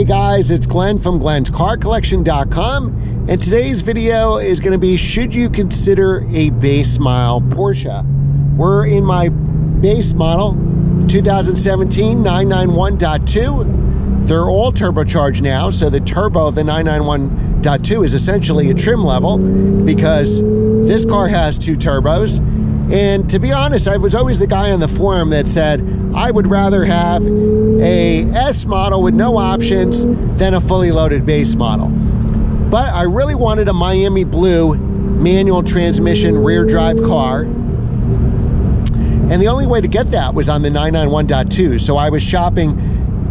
guys, it's Glenn from glenscarcollection.com, and today's video is going to be, should you consider a base model Porsche? We're in my base model 2017 991.2. They're all turbocharged now, so the turbo of the 991.2 is essentially a trim level because this car has two turbos. And to be honest, I was always the guy on the forum that said I would rather have a S model with no options than a fully loaded base model. But I really wanted a Miami blue manual transmission rear drive car. And the only way to get that was on the 991.2. So I was shopping.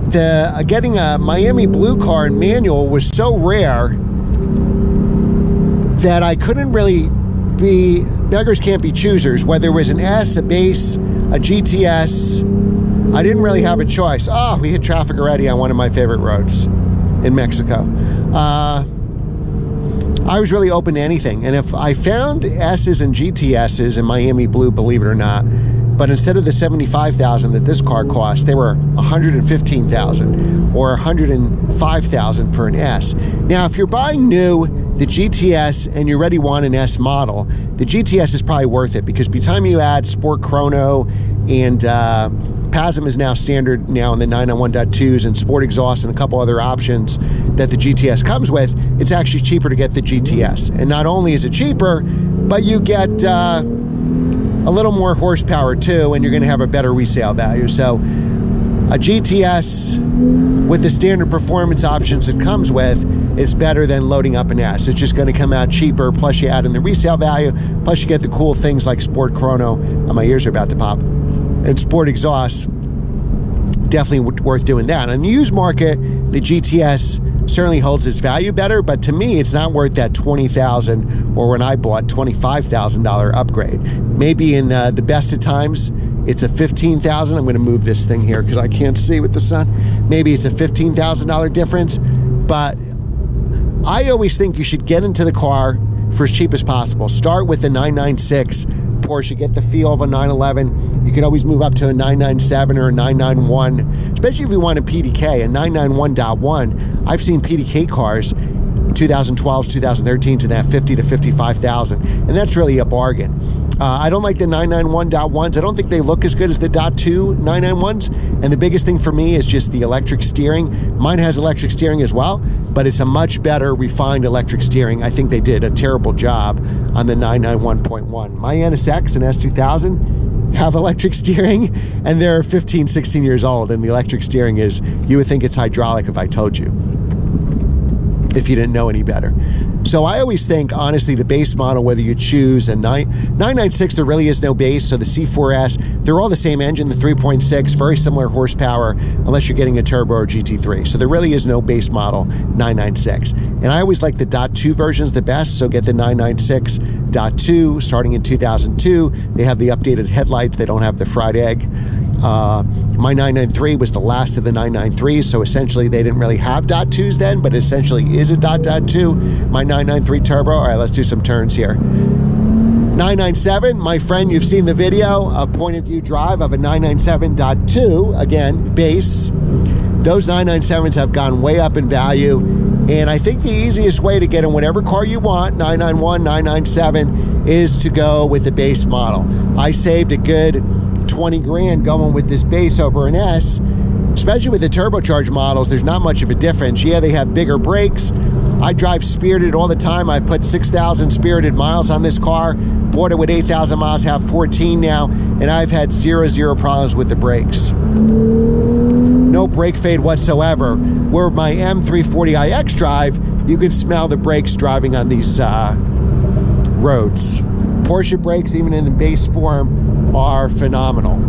Getting a Miami blue car in manual was so rare that I couldn't really beggars can't be choosers. Whether it was an S, a base, a GTS, I didn't really have a choice. Oh, we hit traffic already on one of my favorite roads in Mexico. I was really open to anything. And if I found S's and GTS's in Miami blue, believe it or not, but instead of the $75,000 that this car cost, they were $115,000 or $105,000 for an S. Now, if you're buying new, the GTS, and you already want an S model, the GTS is probably worth it because by the time you add Sport Chrono and PASM is now standard now in the 991.2s and Sport Exhaust and a couple other options that the GTS comes with, it's actually cheaper to get the GTS. And not only is it cheaper, but you get a little more horsepower too, and you're going to have a better resale value. So a GTS with the standard performance options it comes with is better than loading up an S. It's just going to come out cheaper, plus you add in the resale value, plus you get the cool things like Sport Chrono, my ears are about to pop, and Sport Exhaust. Definitely worth doing that. On the used market, the GTS certainly holds its value better, but to me, it's not worth that $20,000 or when I bought $25,000 upgrade. Maybe in the best of times, it's a $15,000. I'm going to move this thing here because I can't see with the sun. Maybe it's a $15,000 difference, but I always think you should get into the car for as cheap as possible. Start with the 996 Porsche, get the feel of a 911. You can always move up to a 997 or a 991, especially if you want a PDK, a 991.1. I've seen PDK cars, 2012s, 2013s, in that 50 to 55,000, and that's really a bargain. I don't like the 991.1s. I don't think they look as good as the .2 991s. And the biggest thing for me is just the electric steering. Mine has electric steering as well, but it's a much better refined electric steering. I think they did a terrible job on the 991.1. My NSX and S2000 have electric steering, and they're 15, 16 years old, and the electric steering is, you would think it's hydraulic if I told you, if you didn't know any better. So I always think, honestly, the base model, whether you choose a 996, there really is no base. So the C4S, they're all the same engine, the 3.6, very similar horsepower, unless you're getting a turbo or GT3. So there really is no base model 996. And I always like the .2 versions the best. So get the 996.2 starting in 2002. They have the updated headlights. They don't have the fried egg. My 993 was the last of the 993s, so essentially they didn't really have .2s then, but it essentially is a .2. My 993 turbo, all right, let's do some turns here. 997, my friend, you've seen the video, a point of view drive of a 997.2, again, base. Those 997s have gone way up in value, and I think the easiest way to get in whatever car you want, 991, 997, is to go with the base model. I saved a good 20 grand going with this base over an S, especially with the turbocharged models. There's not much of a difference. Yeah, they have bigger brakes. I drive Spirited all the time. I've put 6,000 Spirited miles on this car, bought it with 8,000 miles, have 14 now, and I've had zero problems with the brakes. No brake fade whatsoever. Where my M340iX drive, you can smell the brakes driving on these roads. Porsche brakes, even in the base form, are phenomenal.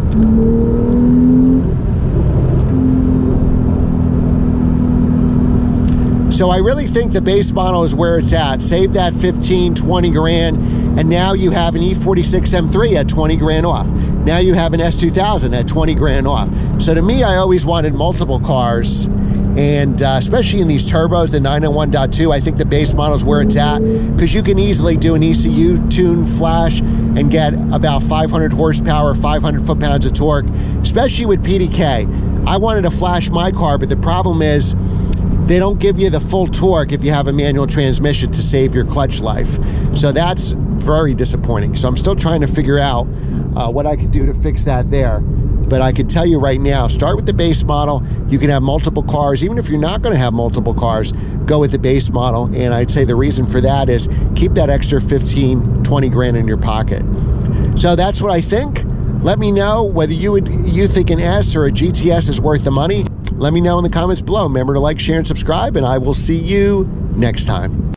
So I really think the base model is where it's at. Save that 15, 20 grand, and now you have an E46 M3 at 20 grand off. Now you have an S2000 at 20 grand off. So to me, I always wanted multiple cars, and especially in these turbos, the 991.2, I think the base model is where it's at, because you can easily do an ECU tune flash and get about 500 horsepower, 500 foot-pounds of torque, especially with PDK. I wanted to flash my car, but the problem is they don't give you the full torque if you have a manual transmission to save your clutch life. So that's very disappointing. So I'm still trying to figure out what I could do to fix that there. But I can tell you right now, start with the base model. You can have multiple cars. Even if you're not going to have multiple cars, go with the base model. And I'd say the reason for that is keep that extra 15, 20 grand in your pocket. So that's what I think. Let me know whether you think an S or a GTS is worth the money. Let me know in the comments below. Remember to like, share, and subscribe, and I will see you next time.